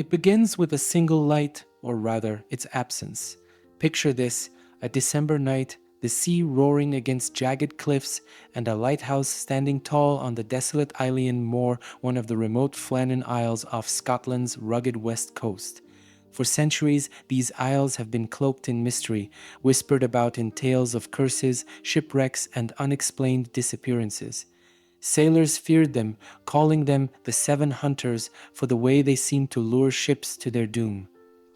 It begins with a single light, or rather, its absence. Picture this: a December night, the sea roaring against jagged cliffs, and a lighthouse standing tall on the desolate Alien Moor, one of the remote Flannan Isles off Scotland's rugged west coast. For centuries, these isles have been cloaked in mystery, whispered about in tales of curses, shipwrecks, and unexplained disappearances. Sailors feared them, calling them the Seven Hunters for the way they seemed to lure ships to their doom.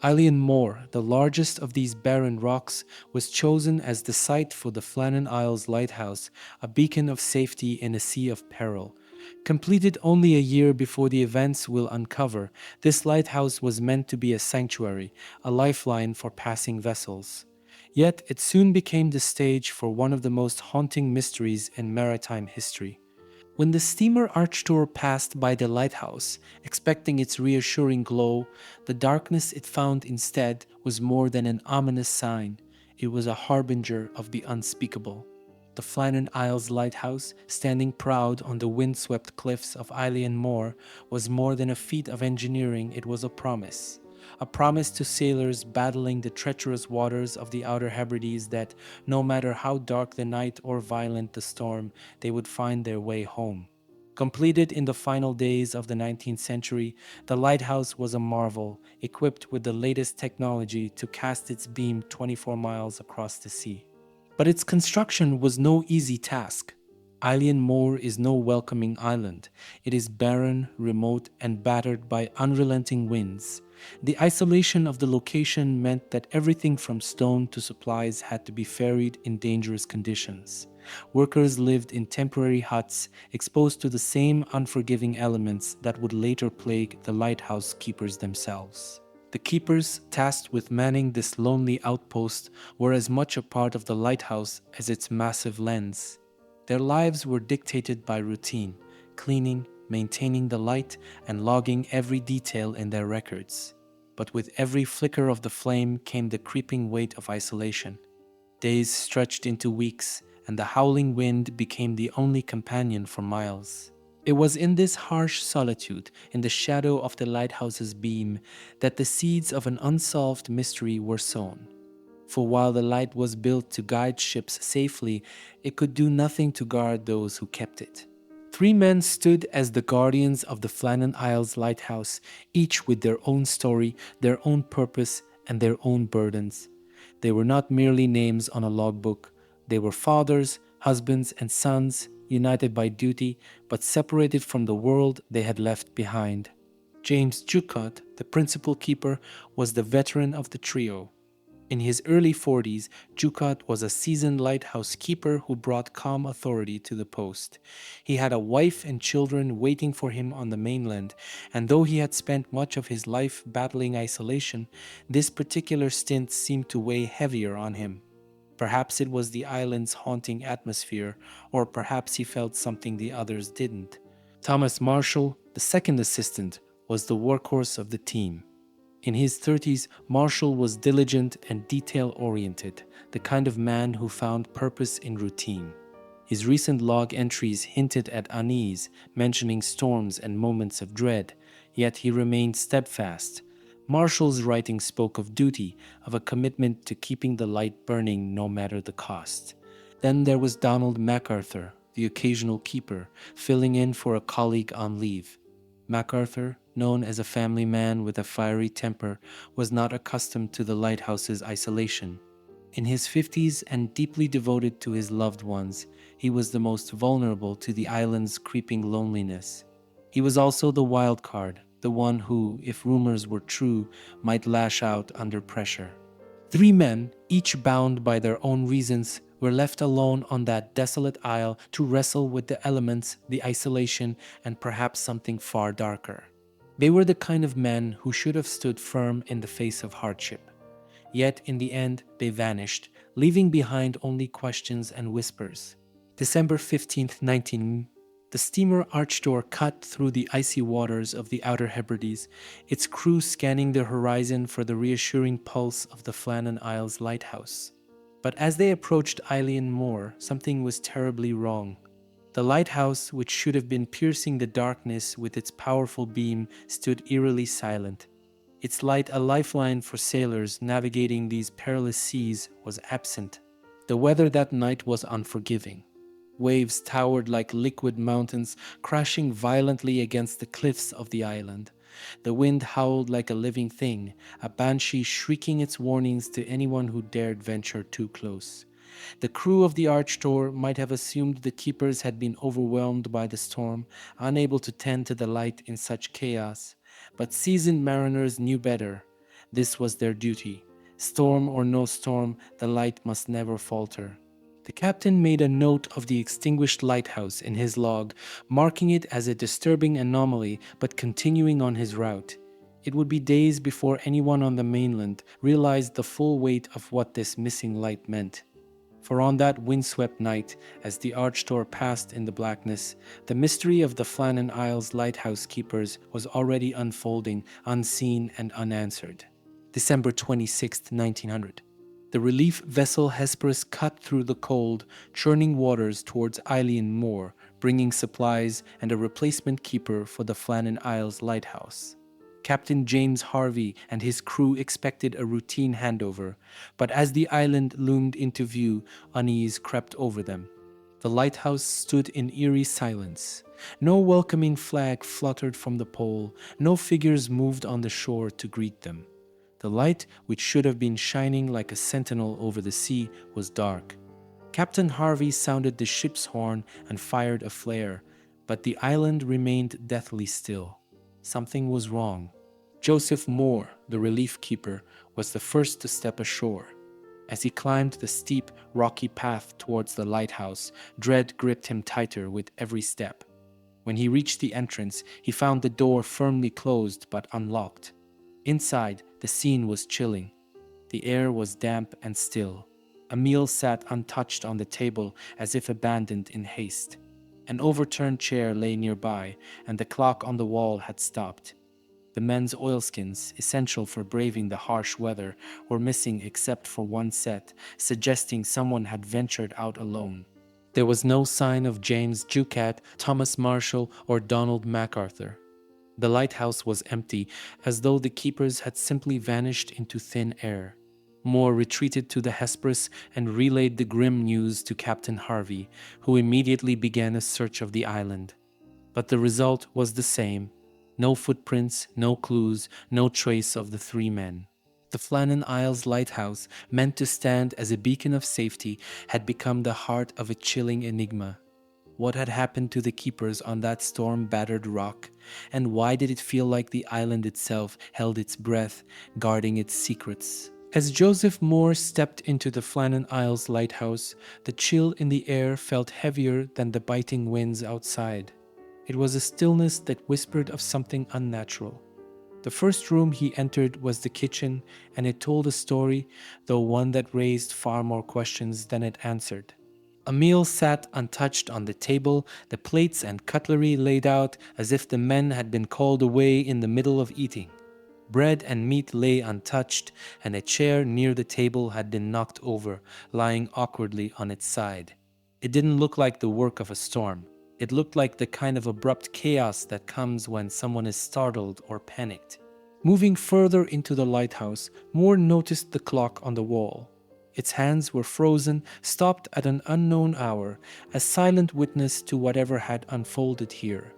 Alien Moor, the largest of these barren rocks, was chosen as the site for the Flannan Isles Lighthouse, a beacon of safety in a sea of peril. Completed only a year before the events we'll uncover, this lighthouse was meant to be a sanctuary, a lifeline for passing vessels. Yet it soon became the stage for one of the most haunting mysteries in maritime history. When the steamer Archtor passed by the lighthouse, expecting its reassuring glow, the darkness it found instead was more than an ominous sign. It was a harbinger of the unspeakable. The Flannan Isles Lighthouse, standing proud on the windswept cliffs of Alien Moor, was more than a feat of engineering, it was a promise. A promise to sailors battling the treacherous waters of the Outer Hebrides that, no matter how dark the night or violent the storm, they would find their way home. Completed in the final days of the 19th century, the lighthouse was a marvel, equipped with the latest technology to cast its beam 24 miles across the sea. But its construction was no easy task. Alien Moor is no welcoming island. It is barren, remote, and battered by unrelenting winds. The isolation of the location meant that everything from stone to supplies had to be ferried in dangerous conditions. Workers lived in temporary huts, exposed to the same unforgiving elements that would later plague the lighthouse keepers themselves. The keepers, tasked with manning this lonely outpost, were as much a part of the lighthouse as its massive lens. Their lives were dictated by routine, cleaning, maintaining the light, and logging every detail in their records. But with every flicker of the flame came the creeping weight of isolation. Days stretched into weeks, and the howling wind became the only companion for miles. It was in this harsh solitude, in the shadow of the lighthouse's beam, that the seeds of an unsolved mystery were sown. For while the light was built to guide ships safely, it could do nothing to guard those who kept it. Three men stood as the guardians of the Flannan Isles lighthouse, each with their own story, their own purpose, and their own burdens. They were not merely names on a logbook. They were fathers, husbands, and sons, united by duty, but separated from the world they had left behind. James Jucott, the principal keeper, was the veteran of the trio. In his early 40s, Jucott was a seasoned lighthouse keeper who brought calm authority to the post. He had a wife and children waiting for him on the mainland, and though he had spent much of his life battling isolation, this particular stint seemed to weigh heavier on him. Perhaps it was the island's haunting atmosphere, or perhaps he felt something the others didn't. Thomas Marshall, the second assistant, was the workhorse of the team. In his 30s, Marshall was diligent and detail-oriented, the kind of man who found purpose in routine. His recent log entries hinted at unease, mentioning storms and moments of dread, yet he remained steadfast. Marshall's writing spoke of duty, of a commitment to keeping the light burning no matter the cost. Then there was Donald MacArthur, the occasional keeper, filling in for a colleague on leave. MacArthur, known as a family man with a fiery temper, was not accustomed to the lighthouse's isolation. In his 50s and deeply devoted to his loved ones, he was the most vulnerable to the island's creeping loneliness. He was also the wild card, the one who, if rumors were true, might lash out under pressure. Three men, each bound by their own reasons, were left alone on that desolate isle to wrestle with the elements, the isolation, and perhaps something far darker. They were the kind of men who should have stood firm in the face of hardship. Yet in the end, they vanished, leaving behind only questions and whispers. December 15th, 19, the steamer Archtor cut through the icy waters of the Outer Hebrides, its crew scanning the horizon for the reassuring pulse of the Flannan Isles lighthouse. But as they approached Alien Moor, something was terribly wrong. The lighthouse, which should have been piercing the darkness with its powerful beam, stood eerily silent. Its light, a lifeline for sailors navigating these perilous seas, was absent. The weather that night was unforgiving. Waves towered like liquid mountains, crashing violently against the cliffs of the island. The wind howled like a living thing, a banshee shrieking its warnings to anyone who dared venture too close. The crew of the Archtor might have assumed the keepers had been overwhelmed by the storm, unable to tend to the light in such chaos. But seasoned mariners knew better. This was their duty. Storm or no storm, the light must never falter. The captain made a note of the extinguished lighthouse in his log, marking it as a disturbing anomaly but continuing on his route. It would be days before anyone on the mainland realized the full weight of what this missing light meant. For on that windswept night, as the Archtor passed in the blackness, the mystery of the Flannan Isles lighthouse keepers was already unfolding, unseen and unanswered. December 26, 1900. The relief vessel Hesperus cut through the cold, churning waters towards Eilean Moor, bringing supplies and a replacement keeper for the Flannan Isles lighthouse. Captain James Harvey and his crew expected a routine handover, but as the island loomed into view, unease crept over them. The lighthouse stood in eerie silence. No welcoming flag fluttered from the pole, no figures moved on the shore to greet them. The light, which should have been shining like a sentinel over the sea, was dark. Captain Harvey sounded the ship's horn and fired a flare, but the island remained deathly still. Something was wrong. Joseph Moore, the relief keeper, was the first to step ashore. As he climbed the steep, rocky path towards the lighthouse, dread gripped him tighter with every step. When he reached the entrance, he found the door firmly closed but unlocked. Inside, the scene was chilling. The air was damp and still. A meal sat untouched on the table as if abandoned in haste. An overturned chair lay nearby, and the clock on the wall had stopped. The men's oilskins, essential for braving the harsh weather, were missing except for one set, suggesting someone had ventured out alone. There was no sign of James Jucat, Thomas Marshall, or Donald MacArthur. The lighthouse was empty, as though the keepers had simply vanished into thin air. Moore retreated to the Hesperus and relayed the grim news to Captain Harvey, who immediately began a search of the island. But the result was the same. No footprints, no clues, no trace of the three men. The Flannan Isles lighthouse, meant to stand as a beacon of safety, had become the heart of a chilling enigma. What had happened to the keepers on that storm-battered rock, and why did it feel like the island itself held its breath, guarding its secrets? As Joseph Moore stepped into the Flannan Isles lighthouse, the chill in the air felt heavier than the biting winds outside. It was a stillness that whispered of something unnatural. The first room he entered was the kitchen, and it told a story, though one that raised far more questions than it answered. A meal sat untouched on the table, the plates and cutlery laid out as if the men had been called away in the middle of eating. Bread and meat lay untouched, and a chair near the table had been knocked over, lying awkwardly on its side. It didn't look like the work of a storm. It looked like the kind of abrupt chaos that comes when someone is startled or panicked. Moving further into the lighthouse, Moore noticed the clock on the wall. Its hands were frozen, stopped at an unknown hour, a silent witness to whatever had unfolded here.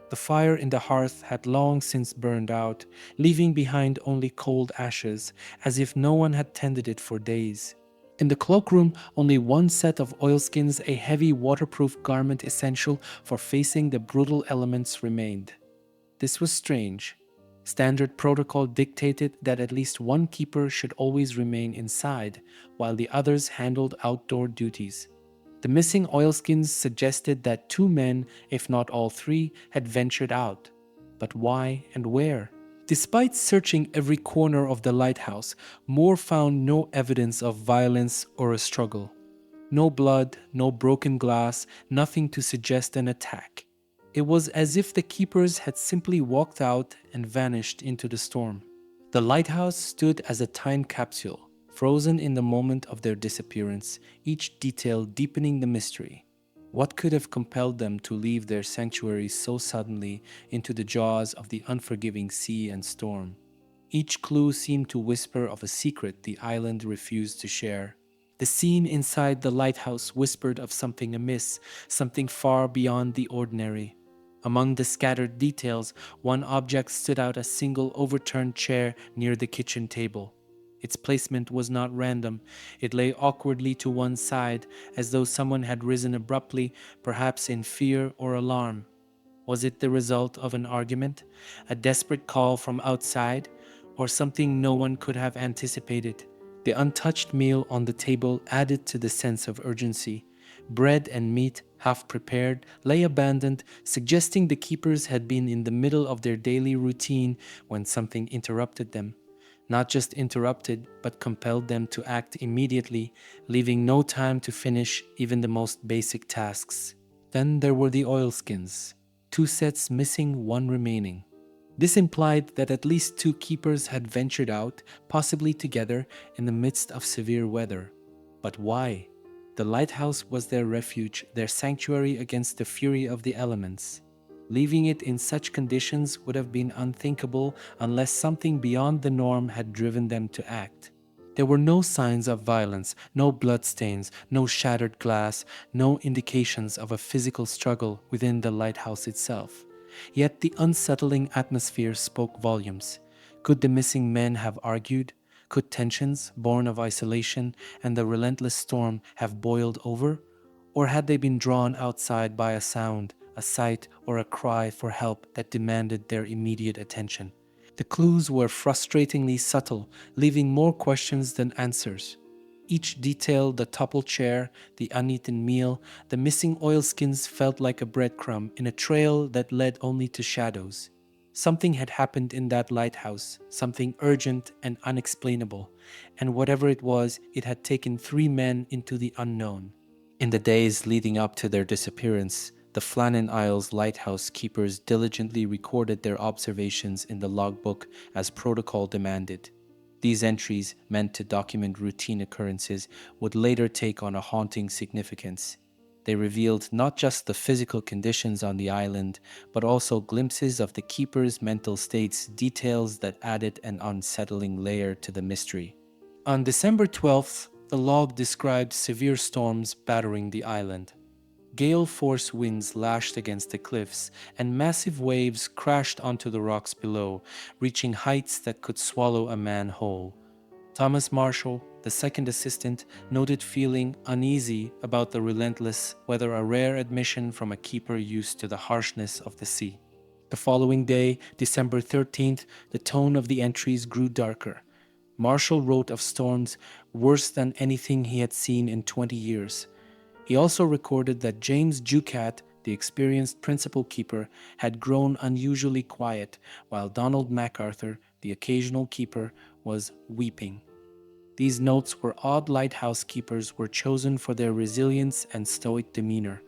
The fire in the hearth had long since burned out, leaving behind only cold ashes, as if no one had tended it for days. In the cloakroom, only one set of oilskins, a heavy waterproof garment essential for facing the brutal elements, remained. This was strange. Standard protocol dictated that at least one keeper should always remain inside, while the others handled outdoor duties. The missing oilskins suggested that two men, if not all three, had ventured out. But why and where? Despite searching every corner of the lighthouse, Moore found no evidence of violence or a struggle. No blood, no broken glass, nothing to suggest an attack. It was as if the keepers had simply walked out and vanished into the storm. The lighthouse stood as a time capsule, frozen in the moment of their disappearance, each detail deepening the mystery. What could have compelled them to leave their sanctuary so suddenly into the jaws of the unforgiving sea and storm? Each clue seemed to whisper of a secret the island refused to share. The scene inside the lighthouse whispered of something amiss, something far beyond the ordinary. Among the scattered details, one object stood out: a single overturned chair near the kitchen table. Its placement was not random. It lay awkwardly to one side, as though someone had risen abruptly, perhaps in fear or alarm. Was it the result of an argument, a desperate call from outside, or something no one could have anticipated? The untouched meal on the table added to the sense of urgency. Bread and meat, half prepared, lay abandoned, suggesting the keepers had been in the middle of their daily routine when something interrupted them. Not just interrupted, but compelled them to act immediately, leaving no time to finish even the most basic tasks. Then there were the oilskins. Two sets missing, one remaining. This implied that at least two keepers had ventured out, possibly together, in the midst of severe weather. But why? The lighthouse was their refuge, their sanctuary against the fury of the elements. Leaving it in such conditions would have been unthinkable unless something beyond the norm had driven them to act. There were no signs of violence, no bloodstains, no shattered glass, no indications of a physical struggle within the lighthouse itself. Yet the unsettling atmosphere spoke volumes. Could the missing men have argued? Could tensions, born of isolation and the relentless storm, have boiled over? Or had they been drawn outside by a sound, a sight, or a cry for help that demanded their immediate attention? The clues were frustratingly subtle, leaving more questions than answers. Each detail, the toppled chair, the uneaten meal, the missing oilskins, felt like a breadcrumb in a trail that led only to shadows. Something had happened in that lighthouse, something urgent and unexplainable, and whatever it was, it had taken three men into the unknown. In the days leading up to their disappearance, the Flannan Isles lighthouse keepers diligently recorded their observations in the logbook as protocol demanded. These entries, meant to document routine occurrences, would later take on a haunting significance. They revealed not just the physical conditions on the island, but also glimpses of the keepers' mental states, details that added an unsettling layer to the mystery. On December 12th, the log described severe storms battering the island. Gale-force winds lashed against the cliffs, and massive waves crashed onto the rocks below, reaching heights that could swallow a man whole. Thomas Marshall, the second assistant, noted feeling uneasy about the relentless weather, a rare admission from a keeper used to the harshness of the sea. The following day, December 13th, the tone of the entries grew darker. Marshall wrote of storms worse than anything he had seen in 20 years. He also recorded that James Ducat, the experienced principal keeper, had grown unusually quiet, while Donald MacArthur, the occasional keeper, was weeping. These notes were odd lighthouse keepers were chosen for their resilience and stoic demeanor.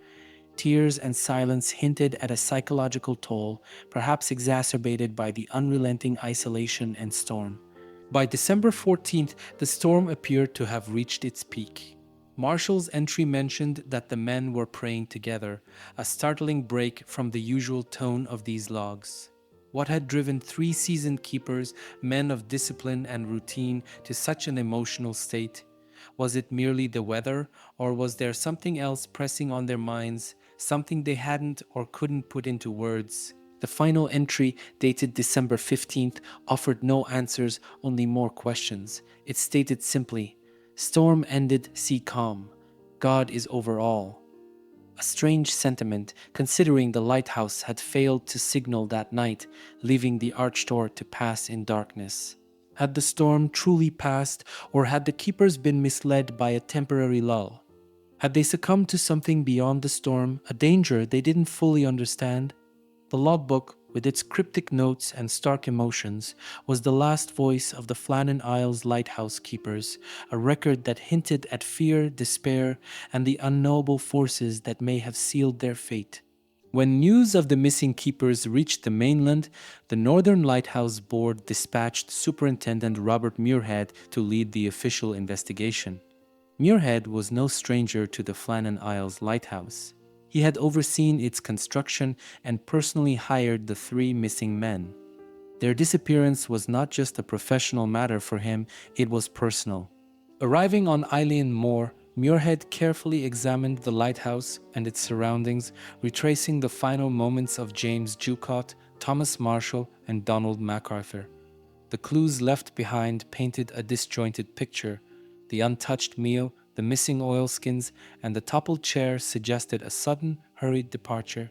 Tears and silence hinted at a psychological toll, perhaps exacerbated by the unrelenting isolation and storm. By December 14th, the storm appeared to have reached its peak. Marshall's entry mentioned that the men were praying together, a startling break from the usual tone of these logs. What had driven three seasoned keepers, men of discipline and routine, to such an emotional state? Was it merely the weather, or was there something else pressing on their minds, something they hadn't or couldn't put into words? The final entry, dated December 15th, offered no answers, only more questions. It stated simply, "Storm ended, sea calm. God is over all." A strange sentiment, considering the lighthouse had failed to signal that night, leaving the arch door to pass in darkness. Had the storm truly passed, or had the keepers been misled by a temporary lull? Had they succumbed to something beyond the storm, a danger they didn't fully understand? The logbook, with its cryptic notes and stark emotions, was the last voice of the Flannan Isles lighthouse keepers, a record that hinted at fear, despair, and the unknowable forces that may have sealed their fate. When news of the missing keepers reached the mainland, the Northern Lighthouse Board dispatched Superintendent Robert Muirhead to lead the official investigation. Muirhead was no stranger to the Flannan Isles lighthouse. He had overseen its construction and personally hired the three missing men. Their disappearance was not just a professional matter for him, it was personal. Arriving on Island Moor, Muirhead carefully examined the lighthouse and its surroundings, retracing the final moments of James Ducott, Thomas Marshall, and Donald MacArthur. The clues left behind painted a disjointed picture. The untouched meal, the missing oilskins, and the toppled chair suggested a sudden, hurried departure.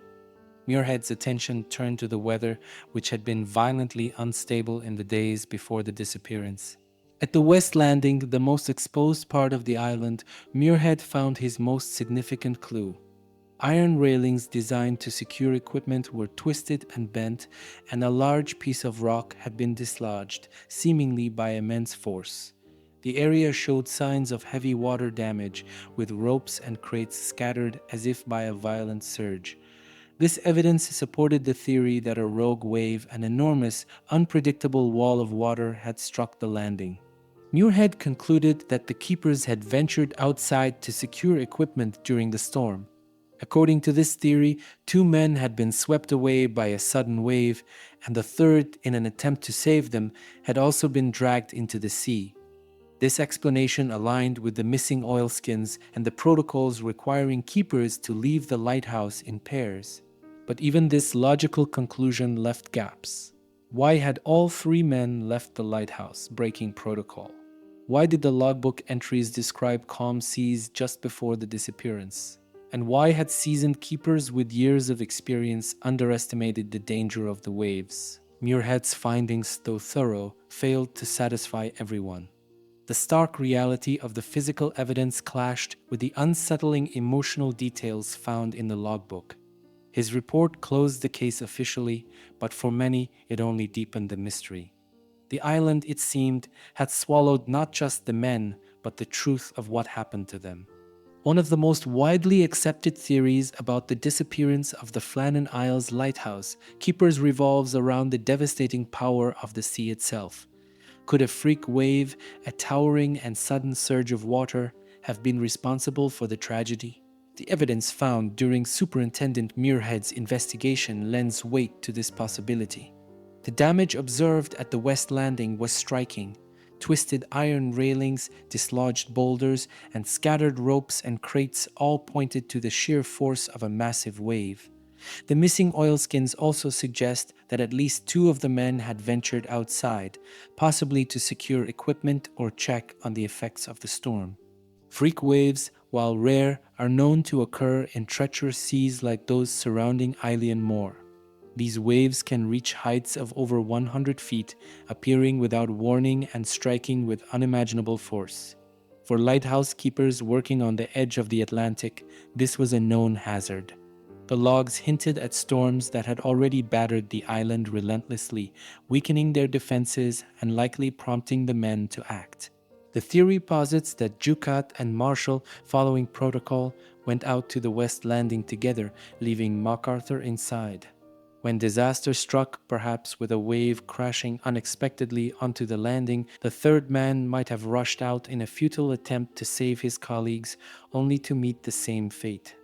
Muirhead's attention turned to the weather, which had been violently unstable in the days before the disappearance. At the West Landing, the most exposed part of the island, Muirhead found his most significant clue. Iron railings designed to secure equipment were twisted and bent, and a large piece of rock had been dislodged, seemingly by immense force. The area showed signs of heavy water damage, with ropes and crates scattered as if by a violent surge. This evidence supported the theory that a rogue wave, an enormous, unpredictable wall of water, had struck the landing. Muirhead concluded that the keepers had ventured outside to secure equipment during the storm. According to this theory, 2 men had been swept away by a sudden wave, and the third, in an attempt to save them, had also been dragged into the sea. This explanation aligned with the missing oilskins and the protocols requiring keepers to leave the lighthouse in pairs. But even this logical conclusion left gaps. Why had all 3 men left the lighthouse, breaking protocol? Why did the logbook entries describe calm seas just before the disappearance? And why had seasoned keepers with years of experience underestimated the danger of the waves? Muirhead's findings, though thorough, failed to satisfy everyone. The stark reality of the physical evidence clashed with the unsettling emotional details found in the logbook. His report closed the case officially, but for many it only deepened the mystery. The island, it seemed, had swallowed not just the men, but the truth of what happened to them. One of the most widely accepted theories about the disappearance of the Flannan Isles lighthouse keepers revolves around the devastating power of the sea itself. Could a freak wave, a towering and sudden surge of water, have been responsible for the tragedy? The evidence found during Superintendent Muirhead's investigation lends weight to this possibility. The damage observed at the West Landing was striking. Twisted iron railings, dislodged boulders, and scattered ropes and crates all pointed to the sheer force of a massive wave. The missing oilskins also suggest that at least 2 of the men had ventured outside, possibly to secure equipment or check on the effects of the storm. Freak waves, while rare, are known to occur in treacherous seas like those surrounding Island Moor. These waves can reach heights of over 100 feet, appearing without warning and striking with unimaginable force. For lighthouse keepers working on the edge of the Atlantic, this was a known hazard. The logs hinted at storms that had already battered the island relentlessly, weakening their defenses and likely prompting the men to act. The theory posits that Ducat and Marshall, following protocol, went out to the West Landing together, leaving MacArthur inside. When disaster struck, perhaps with a wave crashing unexpectedly onto the landing, the third man might have rushed out in a futile attempt to save his colleagues, only to meet the same fate.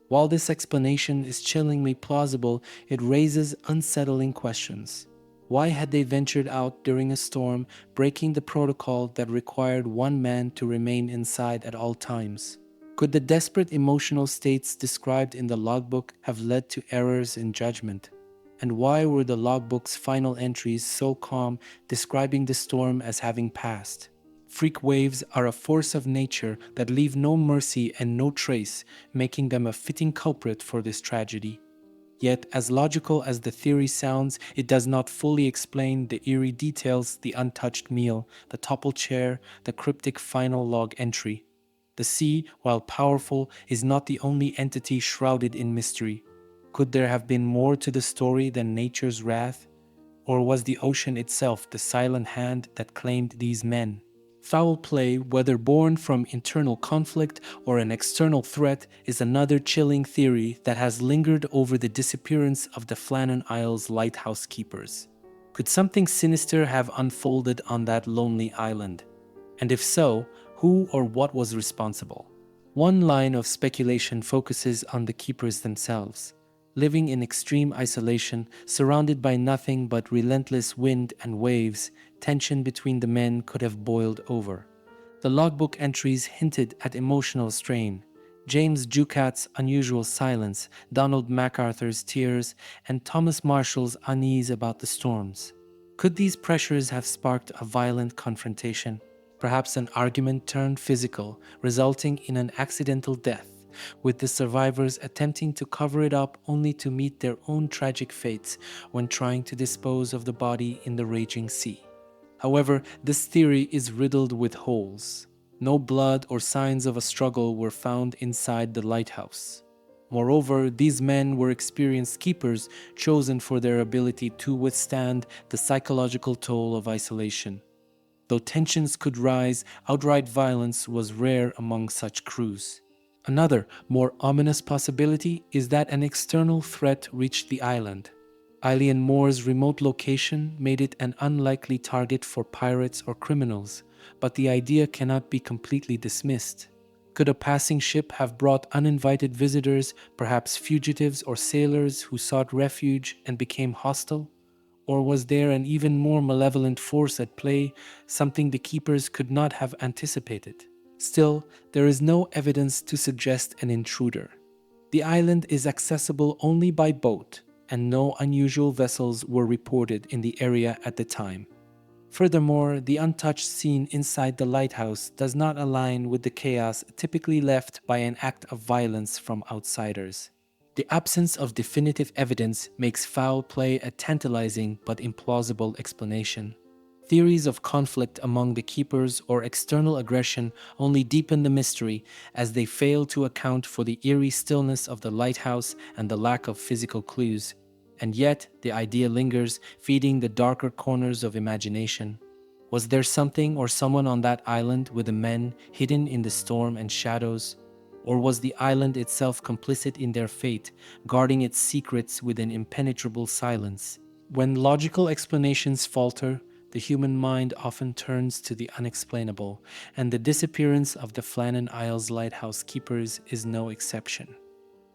While this explanation is chillingly plausible, it raises unsettling questions. Why had they ventured out during a storm, breaking the protocol that required 1 man to remain inside at all times? Could the desperate emotional states described in the logbook have led to errors in judgment? And why were the logbook's final entries so calm, describing the storm as having passed? Freak waves are a force of nature that leave no mercy and no trace, making them a fitting culprit for this tragedy. Yet, as logical as the theory sounds, it does not fully explain the eerie details: the untouched meal, the toppled chair, the cryptic final log entry. The sea, while powerful, is not the only entity shrouded in mystery. Could there have been more to the story than nature's wrath? Or was the ocean itself the silent hand that claimed these men? Foul play, whether born from internal conflict or an external threat, is another chilling theory that has lingered over the disappearance of the Flannan Isles lighthouse keepers. Could something sinister have unfolded on that lonely island? And if so, who or what was responsible? One line of speculation focuses on the keepers themselves. Living in extreme isolation, surrounded by nothing but relentless wind and waves, tension between the men could have boiled over. The logbook entries hinted at emotional strain. James Ducat's unusual silence, Donald MacArthur's tears, and Thomas Marshall's unease about the storms. Could these pressures have sparked a violent confrontation? Perhaps an argument turned physical, resulting in an accidental death, with the survivors attempting to cover it up only to meet their own tragic fates when trying to dispose of the body in the raging sea. However, this theory is riddled with holes. No blood or signs of a struggle were found inside the lighthouse. Moreover, these men were experienced keepers chosen for their ability to withstand the psychological toll of isolation. Though tensions could rise, outright violence was rare among such crews. Another, more ominous possibility is that an external threat reached the island. Eileen Moore's remote location made it an unlikely target for pirates or criminals, but the idea cannot be completely dismissed. Could a passing ship have brought uninvited visitors, perhaps fugitives or sailors who sought refuge and became hostile? Or was there an even more malevolent force at play, something the keepers could not have anticipated? Still, there is no evidence to suggest an intruder. The island is accessible only by boat, and no unusual vessels were reported in the area at the time. Furthermore, the untouched scene inside the lighthouse does not align with the chaos typically left by an act of violence from outsiders. The absence of definitive evidence makes foul play a tantalizing but implausible explanation. Theories of conflict among the keepers or external aggression only deepen the mystery as they fail to account for the eerie stillness of the lighthouse and the lack of physical clues. And yet, the idea lingers, feeding the darker corners of imagination. Was there something or someone on that island with the men hidden in the storm and shadows? Or was the island itself complicit in their fate, guarding its secrets with an impenetrable silence? When logical explanations falter, the human mind often turns to the unexplainable, and the disappearance of the Flannan Isles lighthouse keepers is no exception.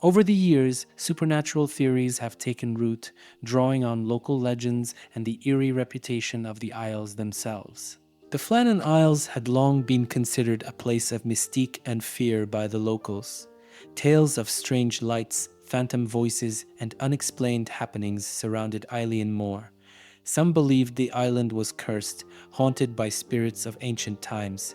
Over the years, supernatural theories have taken root, drawing on local legends and the eerie reputation of the Isles themselves. The Flannan Isles had long been considered a place of mystique and fear by the locals. Tales of strange lights, phantom voices, and unexplained happenings surrounded Eileen Moore. Some believed the island was cursed, haunted by spirits of ancient times.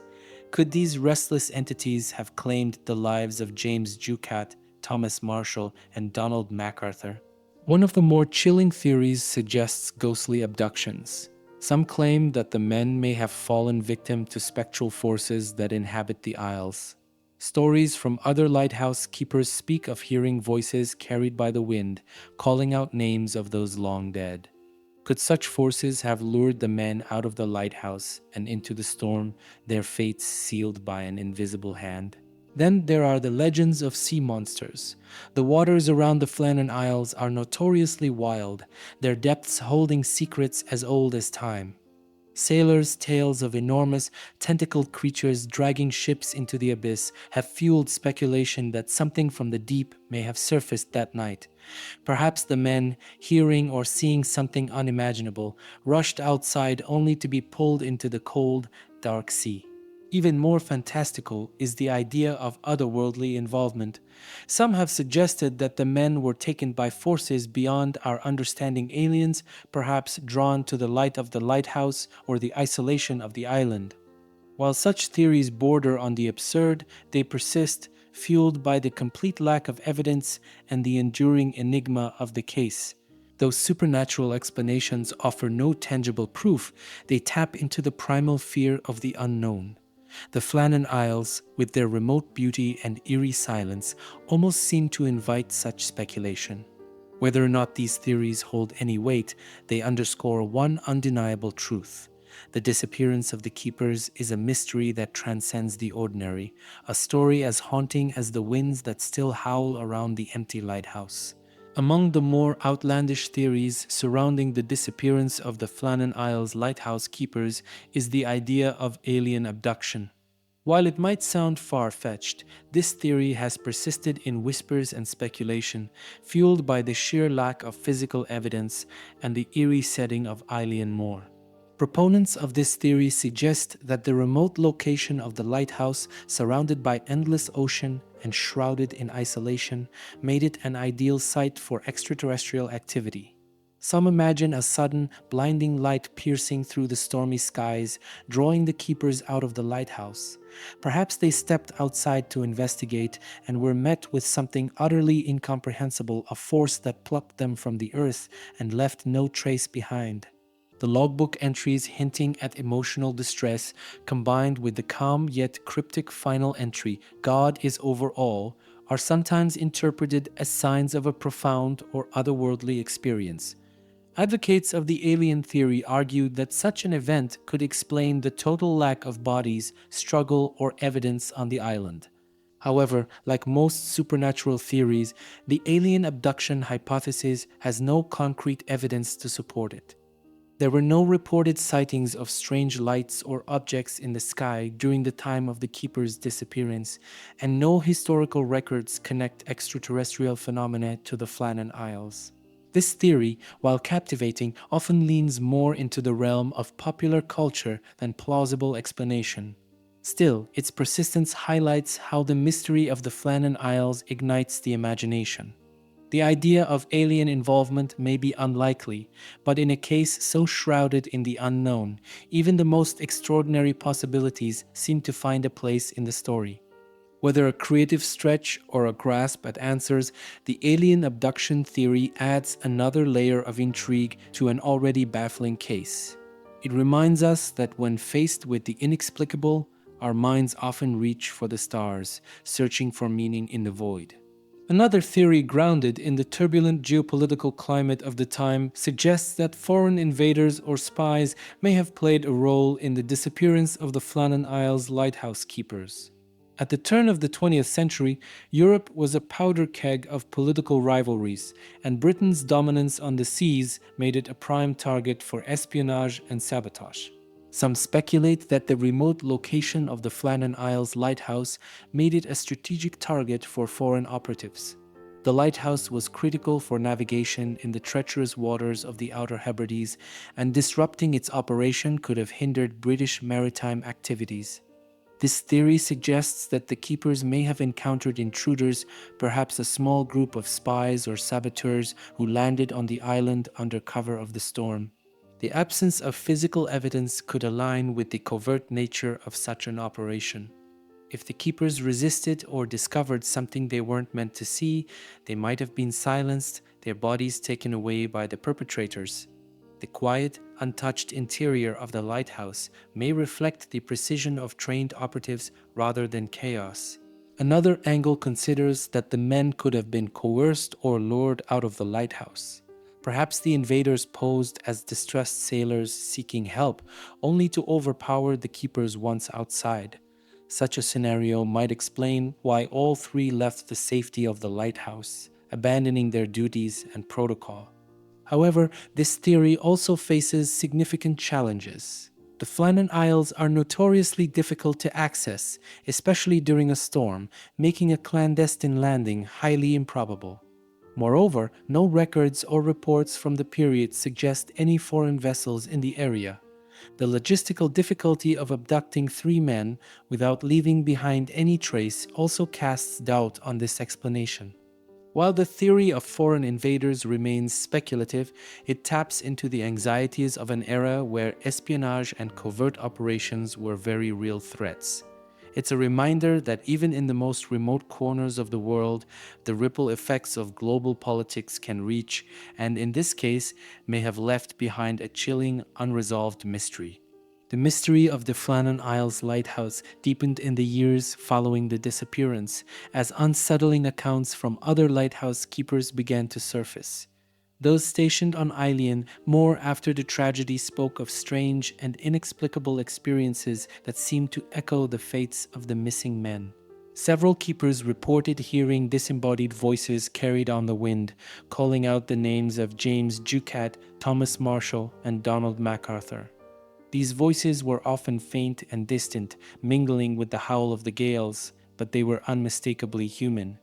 Could these restless entities have claimed the lives of James Ducat, Thomas Marshall, and Donald MacArthur? One of the more chilling theories suggests ghostly abductions. Some claim that the men may have fallen victim to spectral forces that inhabit the Isles. Stories from other lighthouse keepers speak of hearing voices carried by the wind, calling out names of those long dead. Could such forces have lured the men out of the lighthouse and into the storm, their fates sealed by an invisible hand? Then there are the legends of sea monsters. The waters around the Flannan Isles are notoriously wild, their depths holding secrets as old as time. Sailors' tales of enormous, tentacled creatures dragging ships into the abyss have fueled speculation that something from the deep may have surfaced that night. Perhaps the men, hearing or seeing something unimaginable, rushed outside only to be pulled into the cold, dark sea. Even more fantastical is the idea of otherworldly involvement. Some have suggested that the men were taken by forces beyond our understanding, aliens, perhaps drawn to the light of the lighthouse or the isolation of the island. While such theories border on the absurd, they persist, fueled by the complete lack of evidence and the enduring enigma of the case. Though supernatural explanations offer no tangible proof, they tap into the primal fear of the unknown. The Flannan Isles, with their remote beauty and eerie silence, almost seem to invite such speculation. Whether or not these theories hold any weight, they underscore one undeniable truth. The disappearance of the keepers is a mystery that transcends the ordinary, a story as haunting as the winds that still howl around the empty lighthouse. Among the more outlandish theories surrounding the disappearance of the Flannan Isles lighthouse keepers is the idea of alien abduction. While it might sound far-fetched, this theory has persisted in whispers and speculation, fueled by the sheer lack of physical evidence and the eerie setting of alien lore. Proponents of this theory suggest that the remote location of the lighthouse, surrounded by endless ocean and shrouded in isolation, made it an ideal site for extraterrestrial activity. Some imagine a sudden, blinding light piercing through the stormy skies, drawing the keepers out of the lighthouse. Perhaps they stepped outside to investigate and were met with something utterly incomprehensible, a force that plucked them from the earth and left no trace behind. The logbook entries hinting at emotional distress, combined with the calm yet cryptic final entry, "God is over all," are sometimes interpreted as signs of a profound or otherworldly experience. Advocates of the alien theory argued that such an event could explain the total lack of bodies, struggle, or evidence on the island. However, like most supernatural theories, the alien abduction hypothesis has no concrete evidence to support it. There were no reported sightings of strange lights or objects in the sky during the time of the keeper's disappearance, and no historical records connect extraterrestrial phenomena to the Flannan Isles. This theory, while captivating, often leans more into the realm of popular culture than plausible explanation. Still, its persistence highlights how the mystery of the Flannan Isles ignites the imagination. The idea of alien involvement may be unlikely, but in a case so shrouded in the unknown, even the most extraordinary possibilities seem to find a place in the story. Whether a creative stretch or a grasp at answers, the alien abduction theory adds another layer of intrigue to an already baffling case. It reminds us that when faced with the inexplicable, our minds often reach for the stars, searching for meaning in the void. Another theory grounded in the turbulent geopolitical climate of the time suggests that foreign invaders or spies may have played a role in the disappearance of the Flannan Isles lighthouse keepers. At the turn of the 20th century, Europe was a powder keg of political rivalries, and Britain's dominance on the seas made it a prime target for espionage and sabotage. Some speculate that the remote location of the Flannan Isles lighthouse made it a strategic target for foreign operatives. The lighthouse was critical for navigation in the treacherous waters of the Outer Hebrides, and disrupting its operation could have hindered British maritime activities. This theory suggests that the keepers may have encountered intruders, perhaps a small group of spies or saboteurs who landed on the island under cover of the storm. The absence of physical evidence could align with the covert nature of such an operation. If the keepers resisted or discovered something they weren't meant to see, they might have been silenced, their bodies taken away by the perpetrators. The quiet, untouched interior of the lighthouse may reflect the precision of trained operatives rather than chaos. Another angle considers that the men could have been coerced or lured out of the lighthouse. Perhaps the invaders posed as distressed sailors seeking help, only to overpower the keepers once outside. Such a scenario might explain why all three left the safety of the lighthouse, abandoning their duties and protocol. However, this theory also faces significant challenges. The Flannan Isles are notoriously difficult to access, especially during a storm, making a clandestine landing highly improbable. Moreover, no records or reports from the period suggest any foreign vessels in the area. The logistical difficulty of abducting three men without leaving behind any trace also casts doubt on this explanation. While the theory of foreign invaders remains speculative, it taps into the anxieties of an era where espionage and covert operations were very real threats. It's a reminder that even in the most remote corners of the world, the ripple effects of global politics can reach, and in this case, may have left behind a chilling, unresolved mystery. The mystery of the Flannan Isles lighthouse deepened in the years following the disappearance, as unsettling accounts from other lighthouse keepers began to surface. Those stationed on Eilean more after the tragedy spoke of strange and inexplicable experiences that seemed to echo the fates of the missing men. Several keepers reported hearing disembodied voices carried on the wind, calling out the names of James Ducat, Thomas Marshall, and Donald MacArthur. These voices were often faint and distant, mingling with the howl of the gales, but they were unmistakably human.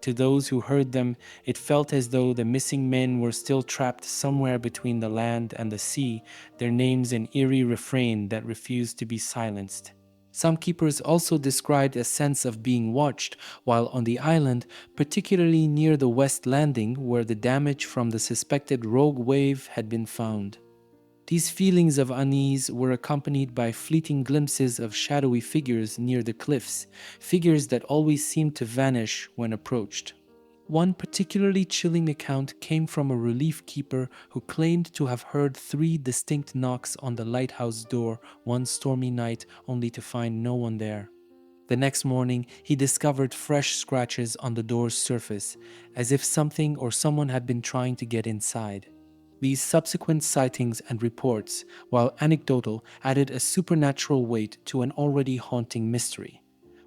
To those who heard them, it felt as though the missing men were still trapped somewhere between the land and the sea, their names an eerie refrain that refused to be silenced. Some keepers also described a sense of being watched while on the island, particularly near the West Landing where the damage from the suspected rogue wave had been found. These feelings of unease were accompanied by fleeting glimpses of shadowy figures near the cliffs, figures that always seemed to vanish when approached. One particularly chilling account came from a relief keeper who claimed to have heard 3 distinct knocks on the lighthouse door one stormy night only to find no one there. The next morning, he discovered fresh scratches on the door's surface, as if something or someone had been trying to get inside. These subsequent sightings and reports, while anecdotal, added a supernatural weight to an already haunting mystery.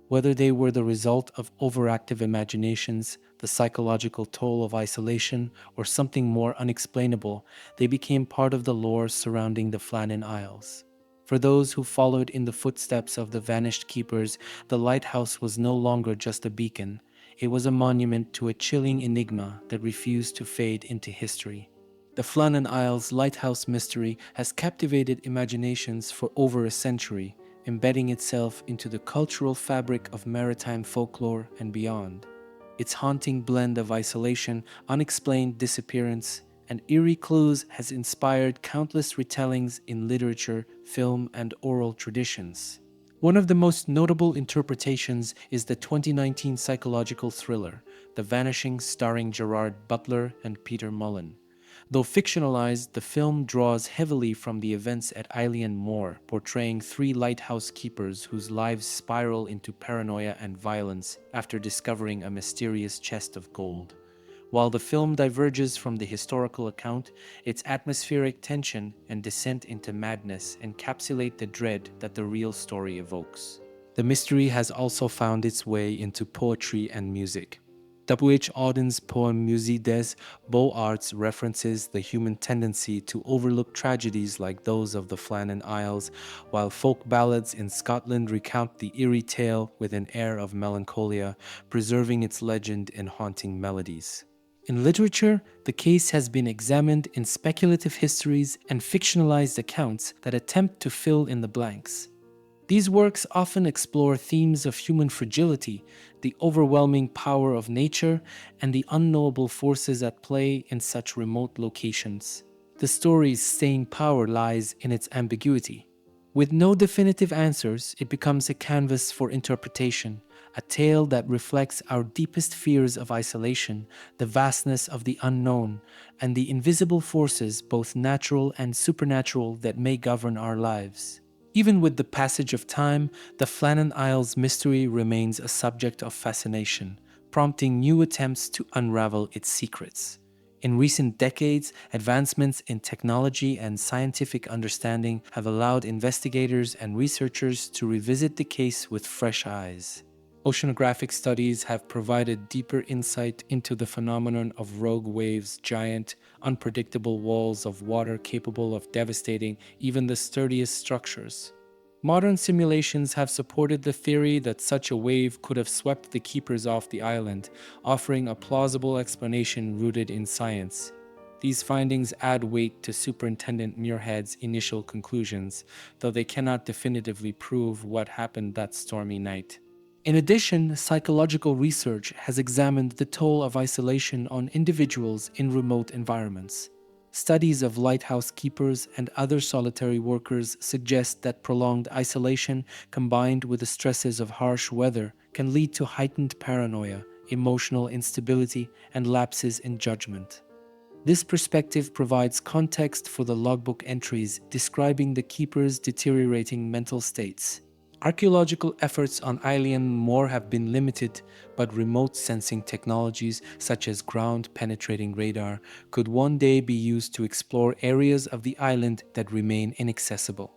Whether they were the result of overactive imaginations, the psychological toll of isolation, or something more unexplainable, they became part of the lore surrounding the Flannan Isles. For those who followed in the footsteps of the vanished keepers, the lighthouse was no longer just a beacon. It was a monument to a chilling enigma that refused to fade into history. The Flannan Isles lighthouse mystery has captivated imaginations for over a century, embedding itself into the cultural fabric of maritime folklore and beyond. Its haunting blend of isolation, unexplained disappearance, and eerie clues has inspired countless retellings in literature, film, and oral traditions. One of the most notable interpretations is the 2019 psychological thriller, The Vanishing, starring Gerard Butler and Peter Mullen. Though fictionalized, the film draws heavily from the events at Eilean Mor, portraying 3 lighthouse keepers whose lives spiral into paranoia and violence after discovering a mysterious chest of gold. While the film diverges from the historical account, its atmospheric tension and descent into madness encapsulate the dread that the real story evokes. The mystery has also found its way into poetry and music. W. H. Auden's poem Musique des Beaux-Arts references the human tendency to overlook tragedies like those of the Flannan Isles, while folk ballads in Scotland recount the eerie tale with an air of melancholia, preserving its legend and haunting melodies. In literature, the case has been examined in speculative histories and fictionalized accounts that attempt to fill in the blanks. These works often explore themes of human fragility, the overwhelming power of nature, and the unknowable forces at play in such remote locations. The story's staying power lies in its ambiguity. With no definitive answers, it becomes a canvas for interpretation, a tale that reflects our deepest fears of isolation, the vastness of the unknown, and the invisible forces, both natural and supernatural, that may govern our lives. Even with the passage of time, the Flannan Isles mystery remains a subject of fascination, prompting new attempts to unravel its secrets. In recent decades, advancements in technology and scientific understanding have allowed investigators and researchers to revisit the case with fresh eyes. Oceanographic studies have provided deeper insight into the phenomenon of rogue waves, giant, unpredictable walls of water capable of devastating even the sturdiest structures. Modern simulations have supported the theory that such a wave could have swept the keepers off the island, offering a plausible explanation rooted in science. These findings add weight to Superintendent Muirhead's initial conclusions, though they cannot definitively prove what happened that stormy night. In addition, psychological research has examined the toll of isolation on individuals in remote environments. Studies of lighthouse keepers and other solitary workers suggest that prolonged isolation combined with the stresses of harsh weather can lead to heightened paranoia, emotional instability, and lapses in judgment. This perspective provides context for the logbook entries describing the keepers' deteriorating mental states. Archaeological efforts on Eilean Mor have been limited, but remote sensing technologies such as ground-penetrating radar could one day be used to explore areas of the island that remain inaccessible.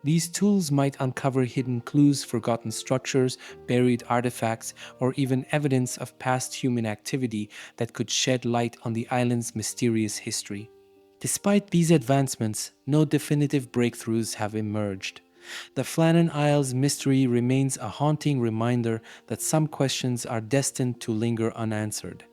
These tools might uncover hidden clues, forgotten structures, buried artifacts, or even evidence of past human activity that could shed light on the island's mysterious history. Despite these advancements, no definitive breakthroughs have emerged. The Flannan Isles mystery remains a haunting reminder that some questions are destined to linger unanswered.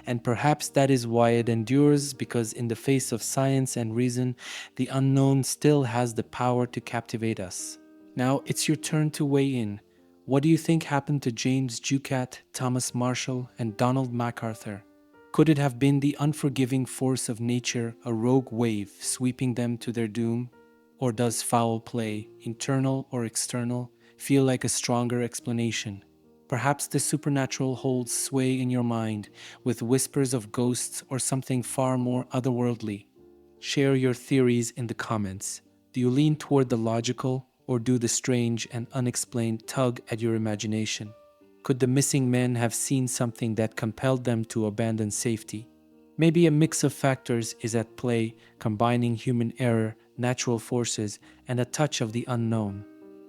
And perhaps that is why it endures, because in the face of science and reason, the unknown still has the power to captivate us. Now it's your turn to weigh in. What do you think happened to James Ducat, Thomas Marshall, and Donald MacArthur? Could it have been the unforgiving force of nature, a rogue wave sweeping them to their doom? Or does foul play, internal or external, feel like a stronger explanation? Perhaps the supernatural holds sway in your mind, with whispers of ghosts or something far more otherworldly. Share your theories in the comments. Do you lean toward the logical, or do the strange and unexplained tug at your imagination? Could the missing men have seen something that compelled them to abandon safety? Maybe a mix of factors is at play, combining human error, natural forces, and a touch of the unknown.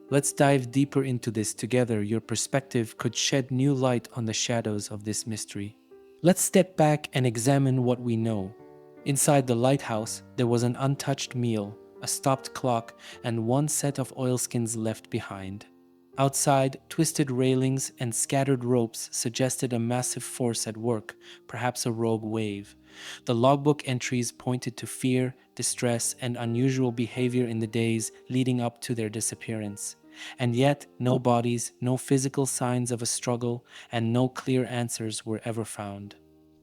Let's dive deeper into this together. Your perspective could shed new light on the shadows of this mystery. Let's step back and examine what we know. Inside the lighthouse, there was an untouched meal, a stopped clock, and one set of oilskins left behind. Outside, twisted railings and scattered ropes suggested a massive force at work, perhaps a rogue wave. The logbook entries pointed to fear, distress, and unusual behavior in the days leading up to their disappearance. And yet, no bodies, no physical signs of a struggle, and no clear answers were ever found.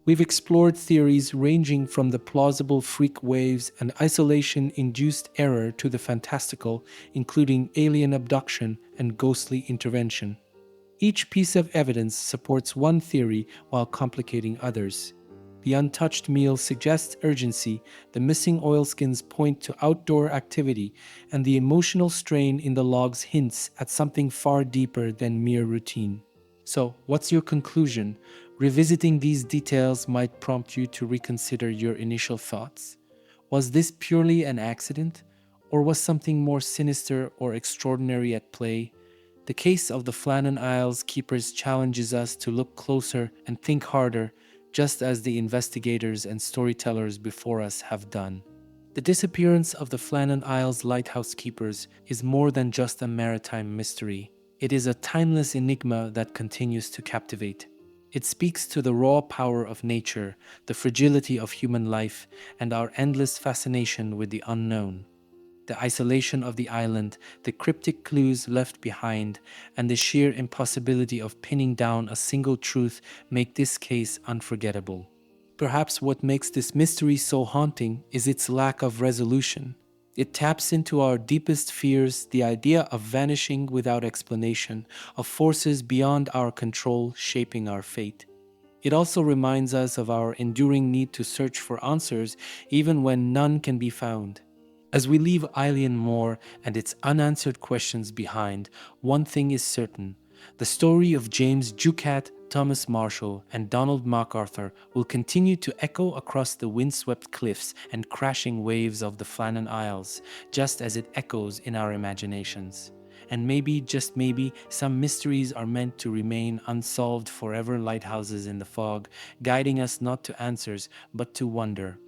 We've explored theories ranging from the plausible freak waves and isolation-induced error to the fantastical, including alien abduction and ghostly intervention. Each piece of evidence supports one theory while complicating others. The untouched meal suggests urgency, the missing oilskins point to outdoor activity, and the emotional strain in the logs hints at something far deeper than mere routine. So, what's your conclusion? Revisiting these details might prompt you to reconsider your initial thoughts. Was this purely an accident, or was something more sinister or extraordinary at play? The case of the Flannan Isles keepers challenges us to look closer and think harder, just as the investigators and storytellers before us have done. The disappearance of the Flannan Isles lighthouse keepers is more than just a maritime mystery. It is a timeless enigma that continues to captivate. It speaks to the raw power of nature, the fragility of human life, and our endless fascination with the unknown. The isolation of the island, the cryptic clues left behind, and the sheer impossibility of pinning down a single truth make this case unforgettable. Perhaps what makes this mystery so haunting is its lack of resolution. It taps into our deepest fears, the idea of vanishing without explanation, of forces beyond our control shaping our fate. It also reminds us of our enduring need to search for answers even when none can be found. As we leave Alien Moor and its unanswered questions behind, one thing is certain. The story of James Ducat, Thomas Marshall, and Donald MacArthur will continue to echo across the windswept cliffs and crashing waves of the Flannan Isles, just as it echoes in our imaginations. And maybe, just maybe, some mysteries are meant to remain unsolved forever, lighthouses in the fog, guiding us not to answers, but to wonder.